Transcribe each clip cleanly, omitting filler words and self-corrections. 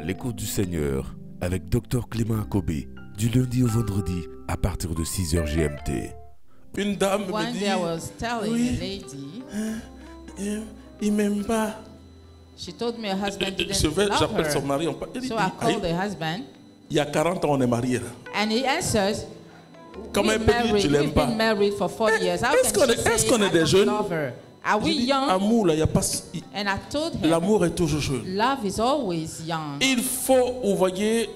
À l'écoute du Seigneur avec Dr Clément Akobé, du lundi au vendredi à partir de 6h GMT. Une dame me One dit, day I was telling oui, a lady, il m'aime pas. she told me her husband didn't love J'appelle son her. mari. Il dit, So I called the husband, il y a 40 ans, on est mariés. Là. and he answers, Comment elle peut dire tu l'aimes we've pas? been married for 40 years. How Est-ce can she est-ce say qu'on est I des don't jeunes? love her? Are we J'ai dit, young? amour, là, il y a pas. And I told him, L'amour est toujours jeune. love is always young. Il faut, vous voyez,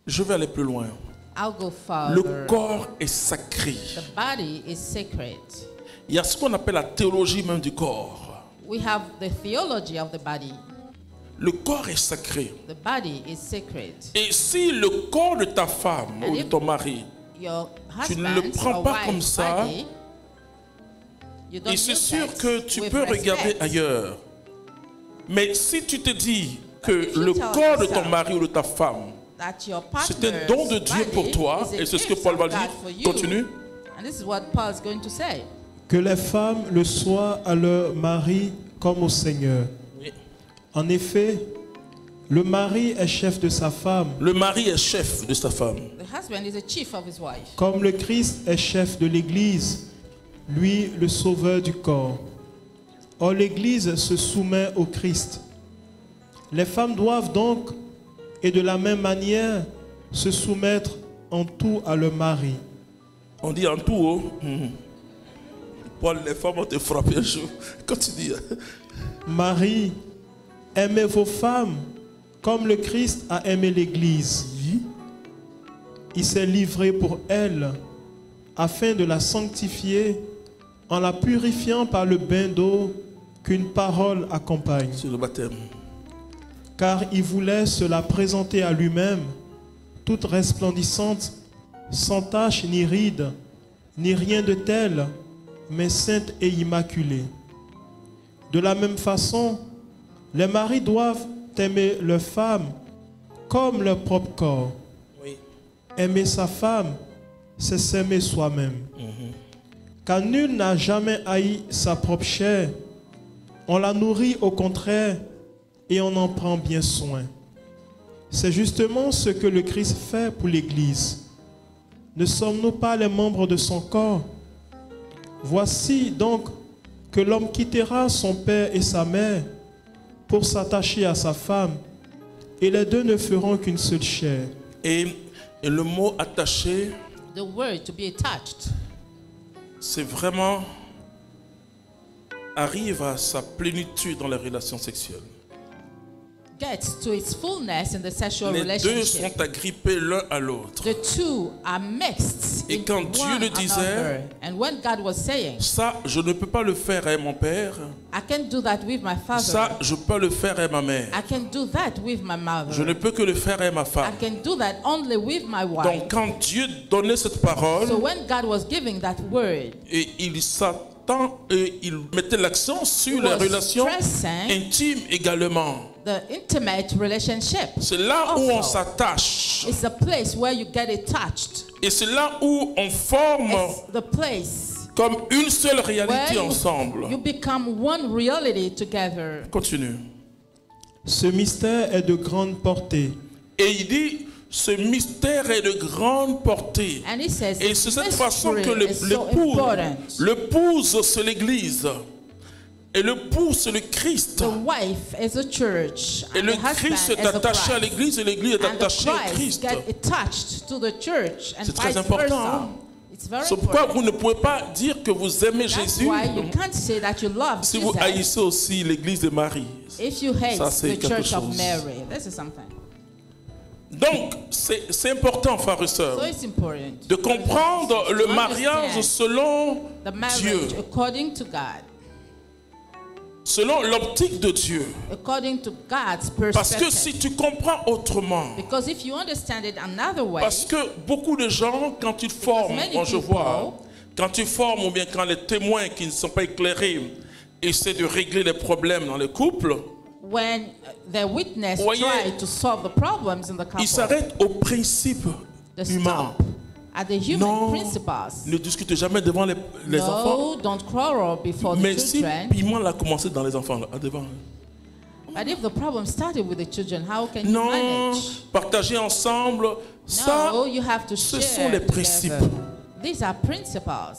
je vais aller plus loin. I'll go Le further. corps est sacré. The body is sacred. Il y a ce qu'on appelle la théologie même du corps. We have the theology of the body. Le corps est sacré. The body is sacred. Et si le corps de ta femme ou de ton mari, Your tu ne le husband's prends or pas comme wife's ça, body, you don't et c'est look sûr at que tu with peux regarder respect. ailleurs. Mais si tu te dis que If you le tell corps de ton yourself mari ou de ta femme, That your c'est un don de Dieu pour toi, et c'est ce que Paul va dire. Continue. And this is what Paul is going to say. Que les femmes le soient à leur mari comme au Seigneur. Oui. En effet, le mari est chef de sa femme, Le mari est chef de sa femme. The husband is a chief of his wife. comme le Christ est chef de l'Église, lui le sauveur du corps. Or l'Église se soumet au Christ. Les femmes doivent donc, et de la même manière, se soumettre en tout à leur mari. On dit en tout, oh. Paul, les femmes vont te frapper un jour. Continue. Marie, aimez vos femmes comme le Christ a aimé l'Église. Il s'est livré pour elle afin de la sanctifier en la purifiant par le bain d'eau qu'une parole accompagne. Sur le baptême. Car il voulait se la présenter à lui-même, toute resplendissante, sans tache ni ride, ni rien de tel, mais sainte et immaculée. De la même façon, les maris doivent aimer leur femme comme leur propre corps. Oui. Aimer sa femme, c'est s'aimer soi-même. Car nul n'a jamais haï sa propre chair. On la nourrit au contraire et on en prend bien soin. C'est justement ce que le Christ fait pour l'Église. Ne sommes-nous pas les membres de son corps? Voici donc que l'homme quittera son père et sa mère pour s'attacher à sa femme, et les deux ne feront qu'une seule chair. Et le mot attaché, The word to be attached c'est vraiment arrive à sa plénitude dans les relations sexuelles. gets to its fullness in the sexual Les deux relationship. sont agrippés l'un à l'autre. The two are mixed Et into quand Dieu one le disait, another. And when God was saying, Ça, je ne peux pas le faire à mon père. I can do that with my father. Ça, je peux le faire à ma mère. I can do that with my mother. Je ne peux que le faire à ma I femme. can do that only with my wife. Donc, quand Dieu donnait cette parole, So when God was giving that word, et il s'attend et il mettait l'accent sur He les was relations stressing intimes également. the intimate relationship. C'est là où on Also, s'attache. it's a place where you get attached. Et c'est là où on forme It's the place comme une seule where réalité ensemble. you become one reality together. Continue. Ce mystère est de grande portée. Et il dit, ce mystère est de grande portée. And he says, Et c'est cette this façon que mystery is so important. l'épouse, c'est l'Église. Et l'épouse, c'est le Christ. The wife is a church, Et and le the husband Christ est is a attaché à Christ. l'Église et l'Église est And the attachée au Christ Christ. get attached to the church, and C'est très vice important, versa. hein? It's very C'est pourquoi important. vous ne pouvez pas dire que vous aimez That's Jésus why you can't say that you love si vous Jesus haïssez aussi l'Église de Marie. if you hate Ça, c'est the quelque church of chose. Mary. This is something. Donc, c'est important, frères et sœurs, So it's important de comprendre le to mariage understand selon the marriage Dieu, according to God, selon l'optique de Dieu. according to God's Parce que perspective. si tu comprends autrement, Because if you understand it another way, parce que beaucoup de gens, quand ils forment, many moi je people- vois, quand ils forment ou bien quand les témoins qui ne sont pas éclairés essaient de régler les problèmes dans les couples, when the witness Voyez, try to solve the problems in the couple, ils s'arrêtent au principe they humain. stop at the human Non, principles. ne discute jamais devant les enfants. No, don't quarrel before the Mais si children. piment l'a commencé dans les enfants, là, devant. But if the problem started with the children, how can you Non, manage? partager ensemble, ça, No, you have to ce share sont les principes. together. These are principles.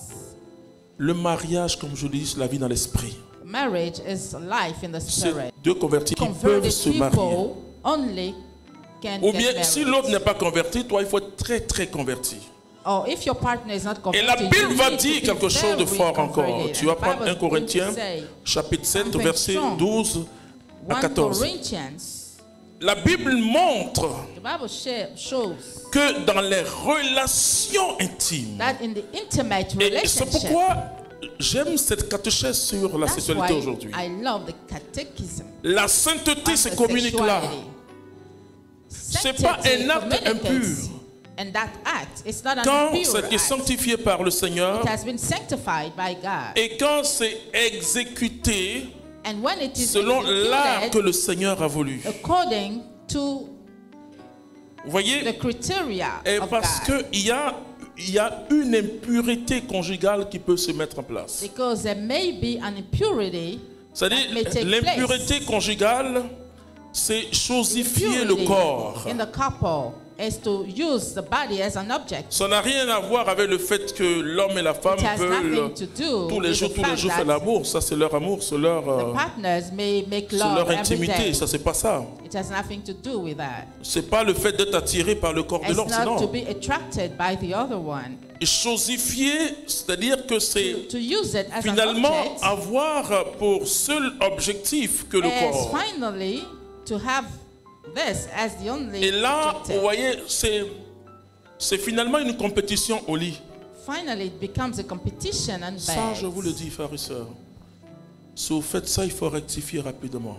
Le mariage, comme je dis, c'est la vie dans l'esprit. Marriage is life in the C'est spirit. deux convertis qui peuvent Converted se marier. people only can Ou get bien, married. si l'autre n'est pas converti, toi, il faut être très, très converti. Or if your partner is not Et converted, la Bible you va need to dire be quelque chose de very fort encore. converted. Tu vas And the prendre Bible 1 is going to Corinthiens, say, chapitre 7, something verset strong. 12 à 1 14. Corinthians, La Bible montre the Bible shows que dans les relations intimes, that in the intimate et c'est relationship, pourquoi j'aime cette catéchèse sur la that's sexualité why aujourd'hui. I love the catechism. La sainteté on se the communique là. sexuality. C'est pas Sanctity un acte impur. communicates, and that act is not an Quand impure c'est act. sanctifié par le Seigneur It has been sanctified by God. et quand c'est exécuté And when it is selon l'art que executed le Seigneur a voulu. according to Vous voyez, the criteria et of parce God, qu'il y a une impureté conjugale qui peut se mettre en place. because there may be an impurity. C'est-à-dire, that may take l'impureté place. conjugale, c'est chosifier le Purity corps. in the couple is to use the body as an object. Ça n'a rien à voir avec le fait que l'homme et la femme It has veulent nothing to do tous les with jours the fact faire that l'amour. Ça, c'est leur amour, c'est leur, the partners may make c'est love leur every intimité. day. Ça, c'est pas ça. It has nothing to do with that. C'est pas le fait d'être attiré par le corps de It's l'autre, not to sinon. be attracted by the other one. Et chosifier, c'est-à-dire que c'est To use it as an finalement object avoir pour seul objectif que le as corps. finally to have this as the only Et là, vous objective. voyez, c'est finalement une compétition au lit. Finally, it becomes a competition and Ça, bad. je vous le dis, frères et sœurs. Si vous faites ça, il faut rectifier rapidement.